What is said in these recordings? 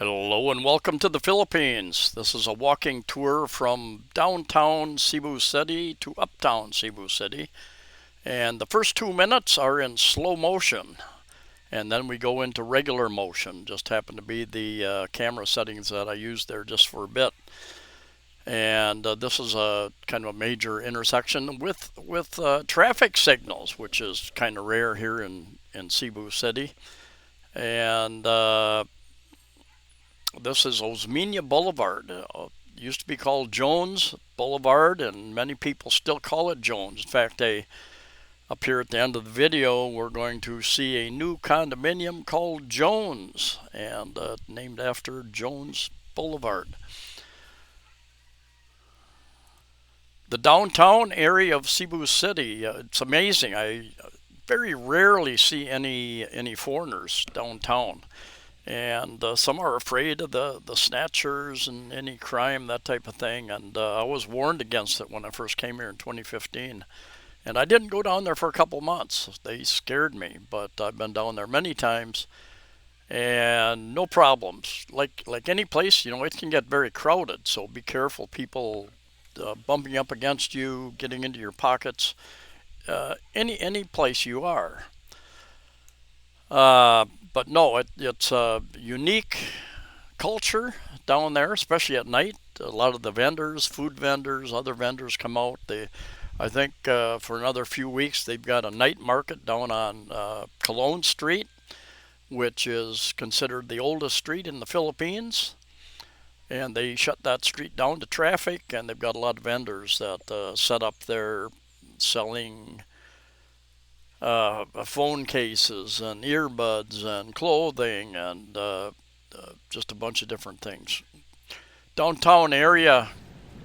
Hello and welcome to the Philippines. This is a walking tour from downtown Cebu City to uptown Cebu City. And the first 2 minutes are in slow motion. And then we go into regular motion. Just happen to be the camera settings that I used there just for a bit. And this is a kind of a major intersection with traffic signals, which is kind of rare here in Cebu City. And this is Osmena Boulevard. Used to be called Jones Boulevard, and many people still call it Jones. In fact, up here at the end of the video, we're going to see a new condominium called Jones, and named after Jones Boulevard. The downtown area of Cebu City, it's amazing. I very rarely see any foreigners downtown. And some are afraid of the snatchers and any crime, that type of thing. And I was warned against it when I first came here in 2015. And I didn't go down there for a couple months. They scared me, but I've been down there many times and no problems. Like any place, it can get very crowded. So be careful, people bumping up against you, getting into your pockets, any place you are. But no, it's a unique culture down there, especially at night. A lot of the vendors, food vendors, other vendors come out. I think for another few weeks they've got a night market down on Cologne Street, which is considered the oldest street in the Philippines. And they shut that street down to traffic, and they've got a lot of vendors that set up there selling phone cases and earbuds and clothing and just a bunch of different things. Downtown area,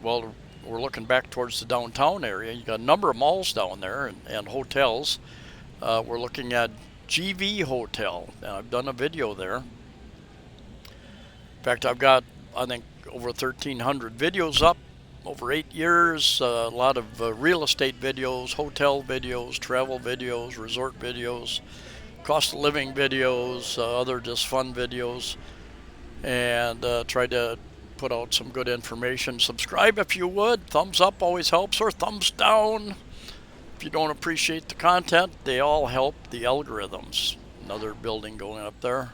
well, we're looking back towards the downtown area. You got a number of malls down there and hotels. We're looking at GV Hotel, and I've done a video there. In fact, I've got, I think, over 1,300 videos up over 8 years, a lot of real estate videos, hotel videos, travel videos, resort videos, cost of living videos, other just fun videos, and try to put out some good information. Subscribe if you would. Thumbs up always helps, or thumbs down if you don't appreciate the content. They all help the algorithms. Another building going up there.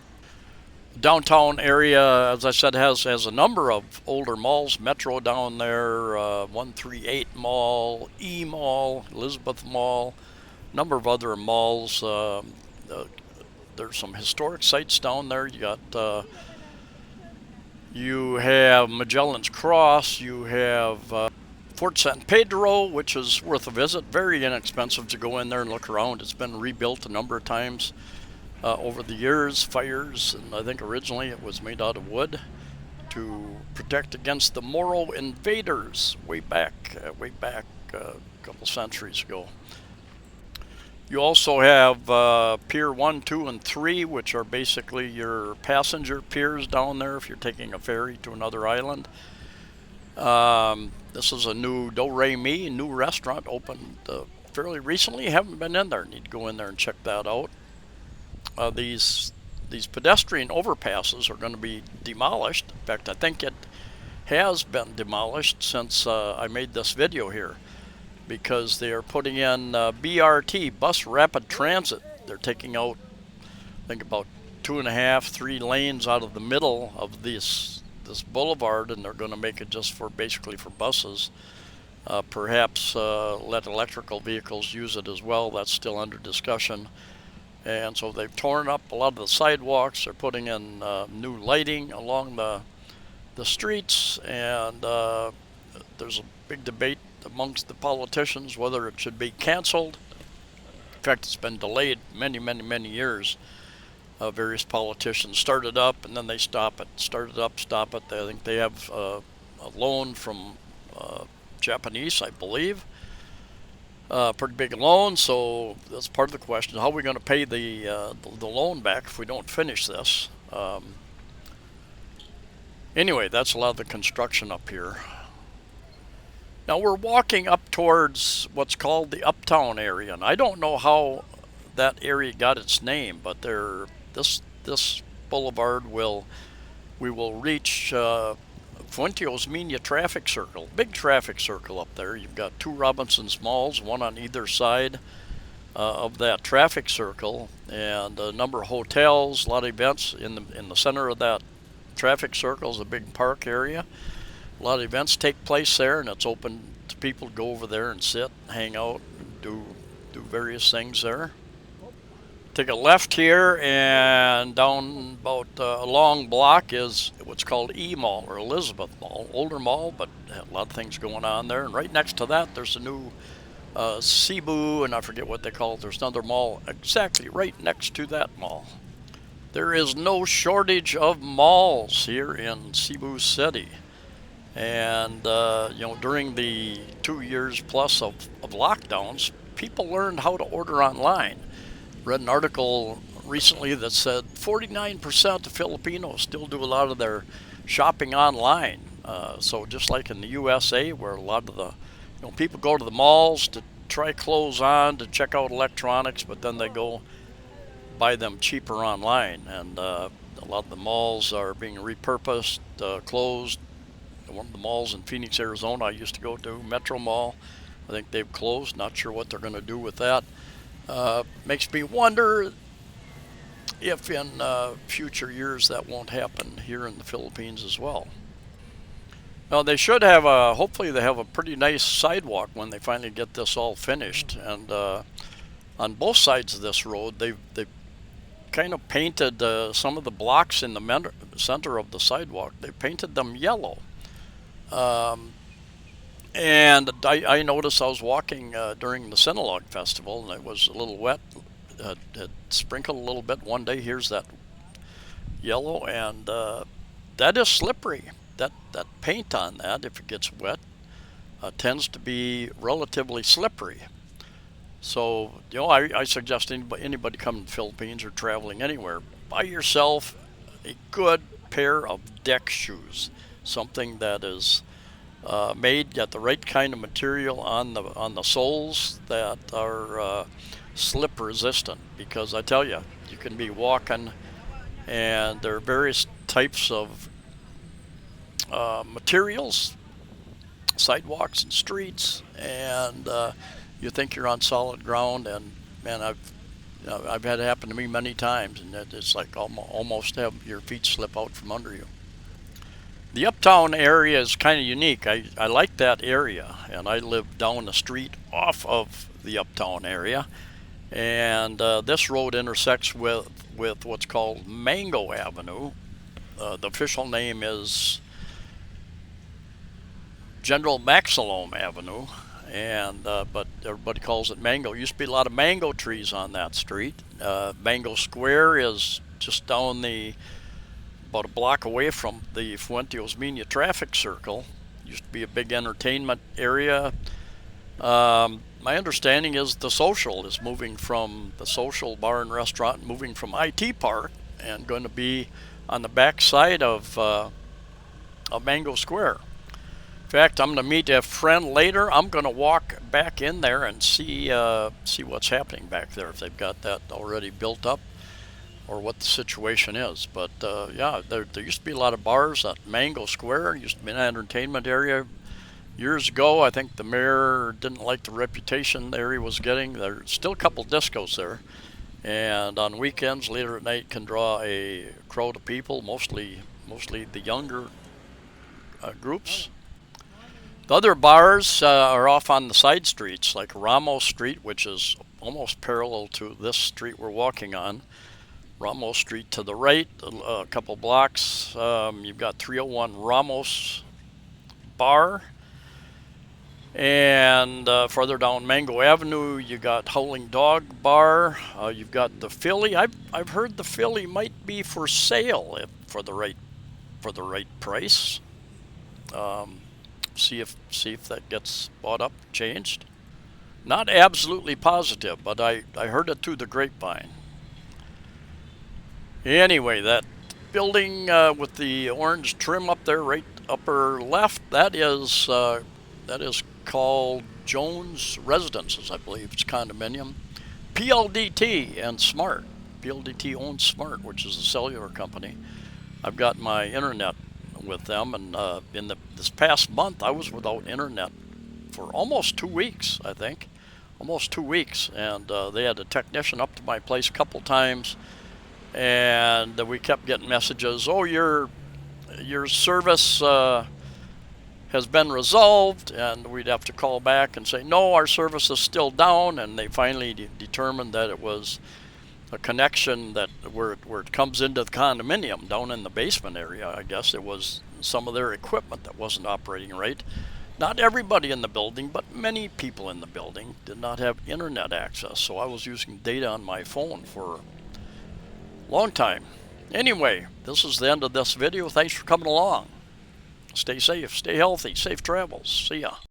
Downtown area, as I said, has a number of older malls. Metro down there, 138 Mall, E Mall, Elizabeth Mall, a number of other malls. There's some historic sites down there. You have Magellan's Cross. You have Fort San Pedro, which is worth a visit. Very inexpensive to go in there and look around. It's been rebuilt a number of times over the years, fires, and I think originally it was made out of wood to protect against the Moro invaders way back a couple centuries ago. You also have Pier 1, 2, and 3, which are basically your passenger piers down there if you're taking a ferry to another island. This is a new Do-Re-Mi, new restaurant, opened fairly recently. Haven't been in there. Need to go in there and check that out. These pedestrian overpasses are going to be demolished. In fact, I think it has been demolished since I made this video here, because they are putting in BRT, bus rapid transit. They're taking out, I think, about 2.5, 3 lanes out of the middle of this boulevard, and they're going to make it just basically for buses. Perhaps let electrical vehicles use it as well. That's still under discussion. And so they've torn up a lot of the sidewalks. They're putting in new lighting along the streets, and there's a big debate amongst the politicians whether it should be canceled. In fact, it's been delayed many years. Various politicians started up and then they stop it. Started up, stop it. I think they have a loan from Japanese, I believe. Pretty big loan, so that's part of the question. How are we going to pay the loan back if we don't finish this? Anyway, that's a lot of the construction up here. Now we're walking up towards what's called the Uptown area, and I don't know how that area got its name, but this boulevard will we will reach Fuente Osmena traffic circle, big traffic circle up there. You've got two Robinson's malls, one on either side of that traffic circle, and a number of hotels, a lot of events in the center of that traffic circle is a big park area. A lot of events take place there, and it's open to people to go over there and sit, hang out, do various things there. Take a left here, and down about a long block is what's called E Mall or Elizabeth Mall, older mall, but a lot of things going on there. And right next to that, there's a new Cebu, and I forget what they call it. There's another mall exactly right next to that mall. There is no shortage of malls here in Cebu City. And, during the 2 years plus of lockdowns, people learned how to order online. Read an article recently that said 49% of Filipinos still do a lot of their shopping online. So just like in the USA, where a lot of the people go to the malls to try clothes on, to check out electronics, but then they go buy them cheaper online. And a lot of the malls are being repurposed, closed. One of the malls in Phoenix, Arizona, I used to go to, Metro Mall, I think they've closed. Not sure what they're going to do with that. Makes me wonder if in future years that won't happen here in the Philippines as well. Now they should have hopefully they have a pretty nice sidewalk when they finally get this all finished. And on both sides of this road, they've kind of painted some of the blocks in the center of the sidewalk. They painted them yellow. And I noticed I was walking during the Sinulog Festival, and it was a little wet. Had sprinkled a little bit one day. Here's that yellow, and that is slippery. That paint on that, if it gets wet, tends to be relatively slippery. So, I suggest anybody coming to the Philippines or traveling anywhere, buy yourself a good pair of deck shoes, something that is made, got the right kind of material on the soles that are slip resistant. Because I tell you, you can be walking, and there are various types of materials, sidewalks and streets, and you think you're on solid ground. And man, I've had it happen to me many times, and it's like almost have your feet slip out from under you. The Uptown area is kind of unique. I like that area, and I live down the street off of the Uptown area. And this road intersects with what's called Mango Avenue. The official name is General Maxilome Avenue, and but everybody calls it Mango. Used to be a lot of mango trees on that street. Mango Square is just down about a block away from the Fuente Osmena traffic circle. Used to be a big entertainment area. My understanding is the social is moving from the social bar and restaurant, moving from IT Park, and going to be on the back side of Mango Square. In fact, I'm going to meet a friend later. I'm going to walk back in there and see what's happening back there, if they've got that already built up, or what the situation is. But yeah, there used to be a lot of bars at Mango Square. It used to be an entertainment area. Years ago, I think the mayor didn't like the reputation the area was getting. There's still a couple discos there, and on weekends, later at night, can draw a crowd of people, mostly the younger groups. The other bars are off on the side streets, like Ramos Street, which is almost parallel to this street we're walking on. Ramos Street to the right, a couple blocks, you've got 301 Ramos Bar. And further down Mango Avenue, you got Howling Dog Bar. You've got the Philly. I've heard the Philly might be for sale for the right price. See if that gets bought up, changed. Not absolutely positive, but I heard it through the grapevine. Anyway, that building with the orange trim up there, right upper left, that is called Jones Residences, I believe. It's condominium. PLDT and Smart. PLDT owns Smart, which is a cellular company. I've got my internet with them, and this past month I was without internet for almost 2 weeks, I think, almost 2 weeks, and they had a technician up to my place a couple times, and we kept getting messages, oh, your service has been resolved, and we'd have to call back and say, no, our service is still down, and they finally determined that it was a connection that where it comes into the condominium down in the basement area. I guess it was some of their equipment that wasn't operating right. Not everybody in the building, but many people in the building did not have internet access, so I was using data on my phone for a long time. Anyway, this is the end of this video. Thanks for coming along. Stay safe, stay healthy, safe travels. See ya.